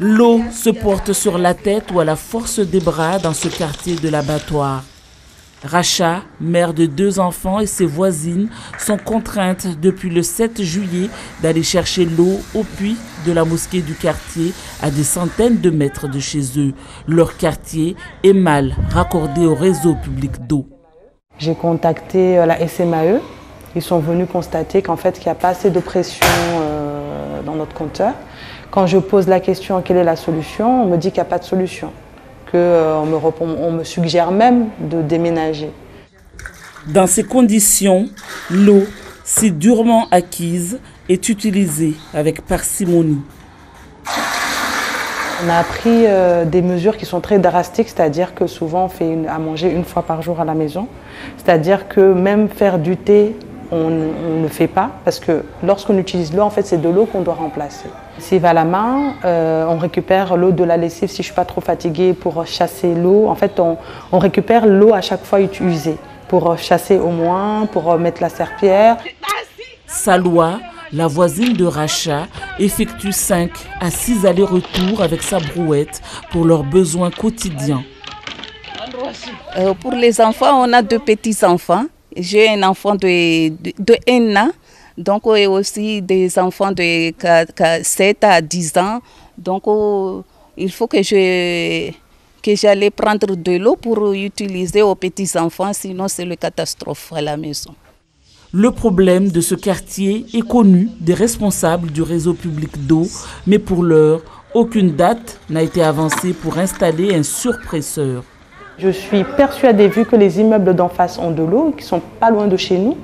L'eau se porte sur la tête ou à la force des bras dans ce quartier de l'abattoir. Racha, mère de 2 enfants, et ses voisines sont contraintes depuis le 7 juillet d'aller chercher l'eau au puits de la mosquée du quartier à des centaines de mètres de chez eux. Leur quartier est mal raccordé au réseau public d'eau. J'ai contacté la SMAE. Ils sont venus constater qu'en fait, il n'y a pas assez de pression dans notre compteur. Quand je pose la question quelle est la solution, on me dit qu'il n'y a pas de solution. On me suggère même de déménager. Dans ces conditions, l'eau, si durement acquise, est utilisée avec parcimonie. On a pris des mesures qui sont très drastiques, c'est-à-dire que souvent on fait à manger 1 fois par jour à la maison. C'est-à-dire que même faire du thé, on ne le fait pas parce que lorsqu'on utilise l'eau, en fait, c'est de l'eau qu'on doit remplacer. S'il va à la main, on récupère l'eau de la lessive si je ne suis pas trop fatiguée pour chasser l'eau. En fait, on récupère l'eau à chaque fois utilisée pour chasser au moins, pour mettre la serpillière. Salwa, la voisine de Racha, effectue 5 à 6 allers-retours avec sa brouette pour leurs besoins quotidiens. Pour les enfants, on a 2 petits-enfants. J'ai un enfant de 1 an, donc et aussi des enfants de 7 à 10 ans. Donc il faut que j'allais prendre de l'eau pour utiliser aux petits-enfants, sinon c'est une catastrophe à la maison. Le problème de ce quartier est connu des responsables du réseau public d'eau, mais pour l'heure, aucune date n'a été avancée pour installer un surpresseur. Je suis persuadée, vu que les immeubles d'en face ont de l'eau, qui sont pas loin de chez nous,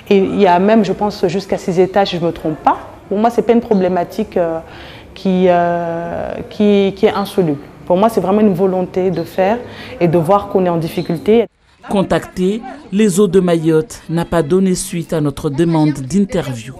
et il y a même, je pense, jusqu'à 6 étages, si je ne me trompe pas. Pour moi, ce n'est pas une problématique qui est insoluble. Pour moi, c'est vraiment une volonté de faire et de voir qu'on est en difficulté. Contacté, les eaux de Mayotte n'a pas donné suite à notre demande d'interview.